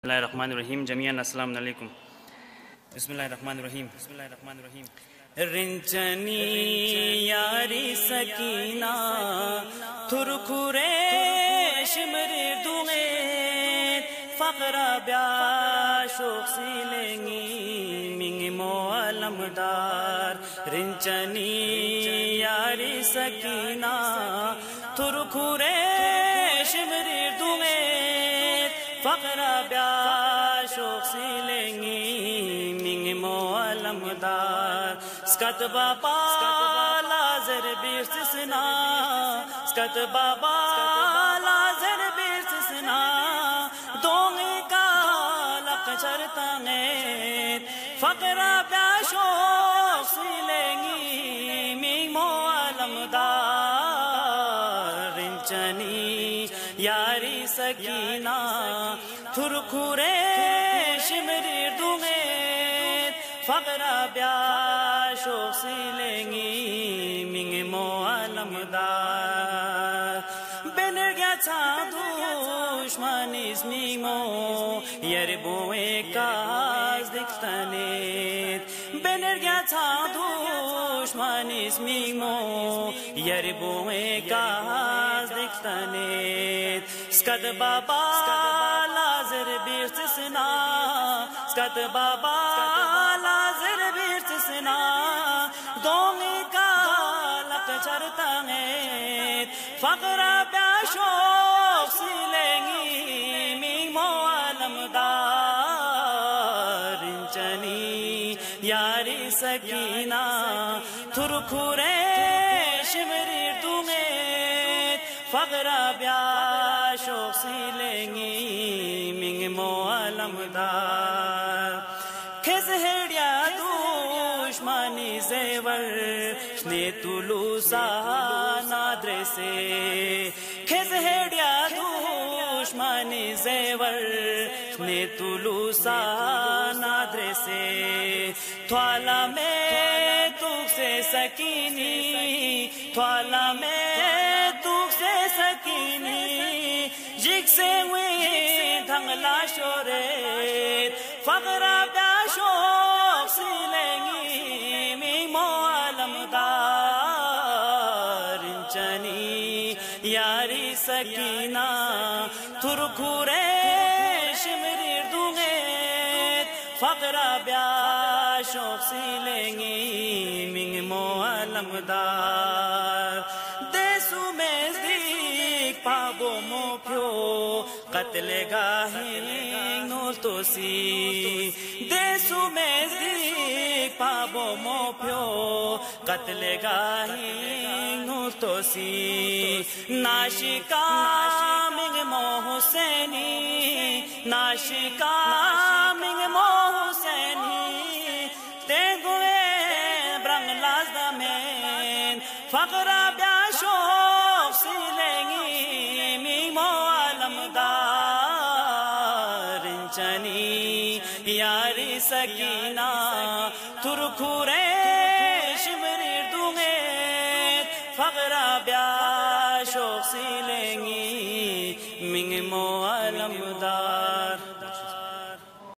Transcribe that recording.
الله الرحمن الرحيم جميعا السلام عليكم. بسم الله الرحمن الرحيم. رنچنی یاری سکینہ تھرکھرے شمر دوغے فقرہ بیا شوق سیلنگی منگ معلم دار رنچنی یاری سکینہ تھرکھرے شمر دوغے فقرہ بیا شوق سیلنگی منگ معلم دار سکت بابا لازر بیرسسنا سکت بابا لازر بیرسسنا دونگی کا لق چرتنگیت فقرہ بیا شوق سیلنگی منگ معلم دار رنچنی یاری سکینہ تھرکھرے شمری دوغیت فقرہ بیا شوق سیلنگی منگ معلم دار بنر گیا تھا دشمنی اسمی مو یربوئے کاز دکھتنیت بنر گیا تھا دشمنی اسمی مو یربوئے کاز دکھتنیت سکت بابا لازر بیرسسنا سکت بابا لازر بیرسسنا دونگی کا لق چرتنگیت فقرہ بیا شوق سیلنگی منگ معلم دار رنچنی یاری سکینہ تھرکھرے شمری دوغیت فقرہ بیا شوق سیلنگی منگ معلم دار کھز ہیڑیا دشمنی زیور شنے تلوسا نادر سے کھز ہیڑیا دشمنی زیور شنے تلوسا نادر سے تھوالا میں تک سے سکینی تھوالا میں تک سے سکینی جگ سے ہوئی دھنگلا شوریت فقرہ بیا شوق سیلنگی منگ معلم دار رنچنی یاری سکینہ تھرکھرے شمری دوغیت فقرہ بیا شوق سیلنگی منگ معلم دار دیسو میں زدیک پابو مو پیو قتل گاہی نور توسی دیسو میں زدیک پابو مو پیو قتل گاہی نور توسی ناشکا منگ مو حسینی ناشکا منگ مو حسینی تیگوے برنگ لازدہ مین فقرہ بیا شوق سیلنگی منگ معلم دار رنچنی یاری سکینہ تھرکھرے شمری دوغیت فقرہ بیا شوق سیلنگی منگ معلم